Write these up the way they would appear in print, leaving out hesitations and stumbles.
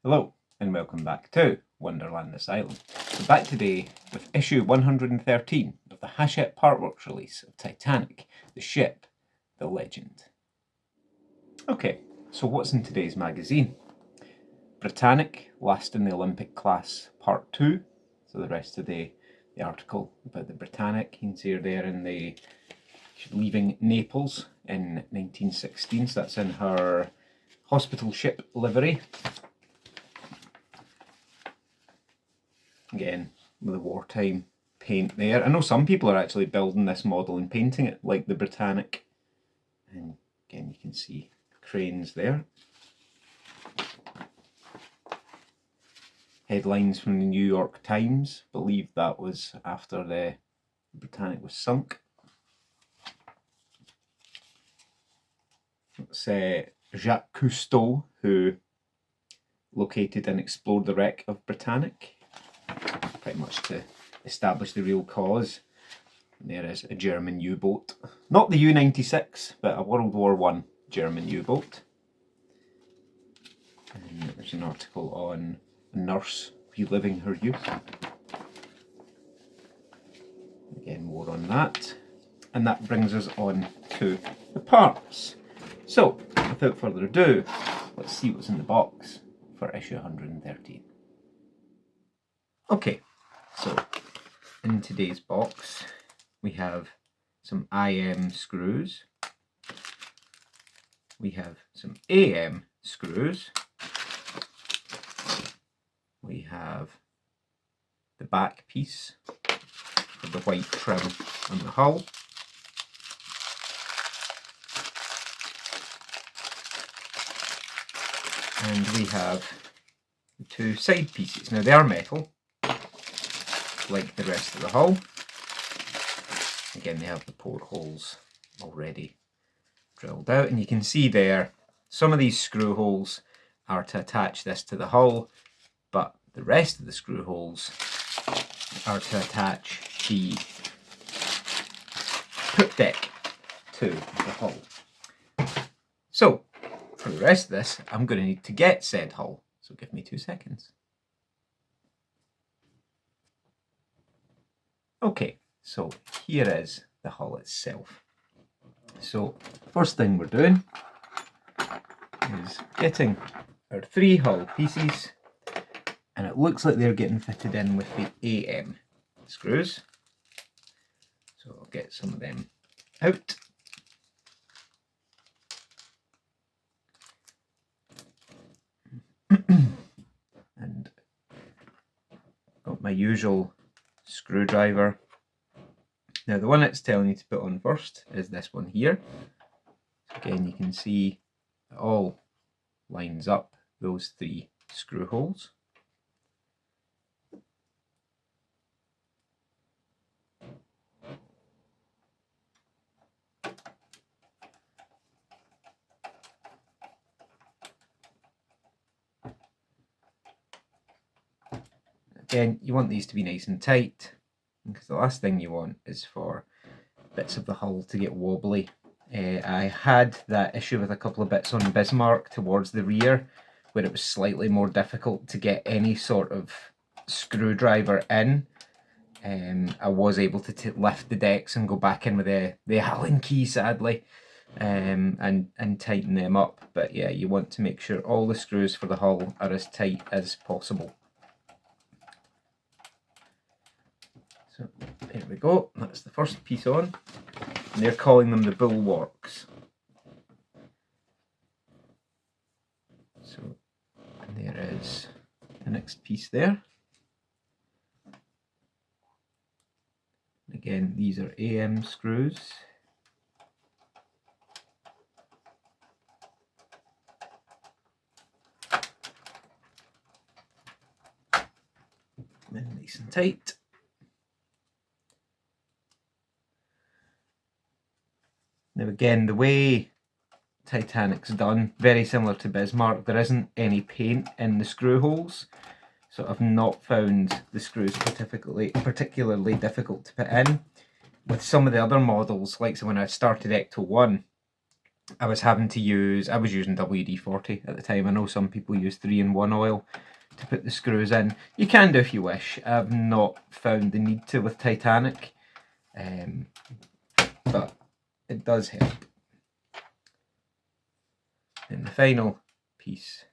Hello and welcome back to Wonderland Asylum. We're back today with issue 113 of the Hachette Partworks release of Titanic, the ship, the legend. Okay, so what's in today's magazine? Britannic, last in the Olympic class, part 2. So the rest of the article about the Britannic, you can see her there in the leaving Naples in 1916, so that's in her hospital ship livery. Again, with the wartime paint there. I know some people are actually building this model and painting it like the Britannic. And again, you can see cranes there. Headlines from the New York Times. I believe that was after the Britannic was sunk. It's Jacques Cousteau who located and explored the wreck of Britannic, pretty much to establish the real cause. And there is a German U-boat, not the U-96, but a World War I German U-boat. And there's an article on a nurse reliving her youth. Again, more on that. And that brings us on to the parts. So, without further ado, let's see what's in the box for issue 113. Okay, so in today's box we have some IM screws, we have some AM screws, we have the back piece for the white trim on the hull, and we have the two side pieces. Now they are metal, like the rest of the hull. Again, they have the portholes already drilled out, and you can see there some of these screw holes are to attach this to the hull, but the rest of the screw holes are to attach the poop deck to the hull. So for the rest of this, I'm going to need to get said hull, so give me 2 seconds. Okay, so here is the hull itself. So first thing we're doing is getting our 3 hull pieces, and it looks like they're getting fitted in with the AM screws. So I'll get some of them out. And got my usual screwdriver. Now the one it's telling you to put on first is this one here. Again, you can see it all lines up, those 3 screw holes. Again, you want these to be nice and tight, because the last thing you want is for bits of the hull to get wobbly. I had that issue with a couple of bits on Bismarck towards the rear, where it was slightly more difficult to get any sort of screwdriver in. I was able to lift the decks and go back in with the Allen key, sadly, and tighten them up. But yeah, you want to make sure all the screws for the hull are as tight as possible. So there we go, that's the first piece on, and they're calling them the Bullwarks. So and there is the next piece there. Again, these are AM screws. And nice and tight. Now again, the way Titanic's done, very similar to Bismarck, there isn't any paint in the screw holes, so I've not found the screws particularly difficult to put in. With some of the other models, like so when I started Ecto 1, I was using WD-40 at the time. I know some people use 3-in-1 oil to put the screws in. You can do if you wish. I've not found the need to with Titanic, but it does help. And the final piece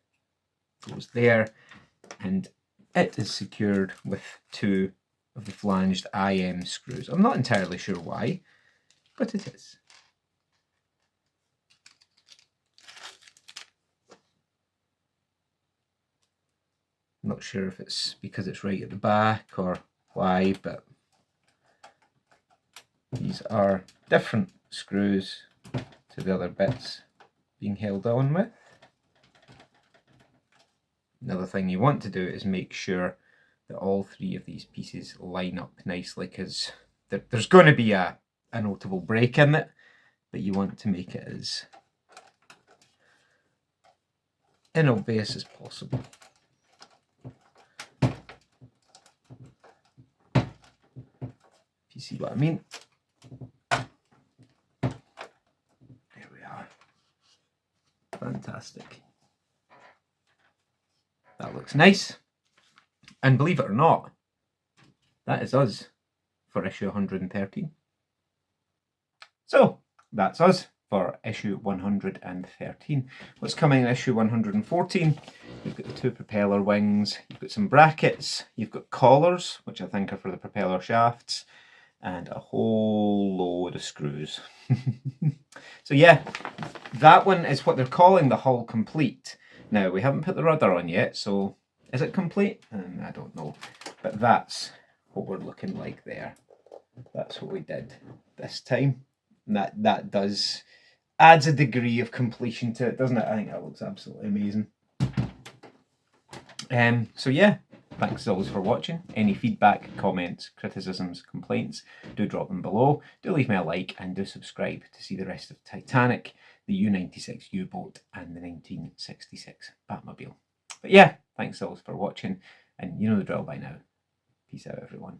goes there, and it is secured with 2 of the flanged IM screws. I'm not entirely sure why, but it is. Not sure if it's because it's right at the back or why, but these are different screws to the other bits being held on with. Another thing you want to do is make sure that all 3 of these pieces line up nicely, because there's going to be a notable break in it, but you want to make it as inobvious as possible. If you see what I mean. There we are. Fantastic. That looks nice. And believe it or not, that is us for issue 113. So that's us for issue 113. What's coming in issue 114? You've got the 2 propeller wings, you've got some brackets, you've got collars, which I think are for the propeller shafts, and a whole load of screws. So yeah, that one is what they're calling the hull complete. Now, we haven't put the rudder on yet, so is it complete? I don't know, but that's what we're looking like there. That's what we did this time. And that adds a degree of completion to it, doesn't it? I think that looks absolutely amazing. So yeah, thanks as always for watching. Any feedback, comments, criticisms, complaints, do drop them below. Do leave me a like and do subscribe to see the rest of Titanic, the U-96 U-boat and the 1966 Batmobile. But yeah, thanks as always for watching, and you know the drill by now. Peace out, everyone.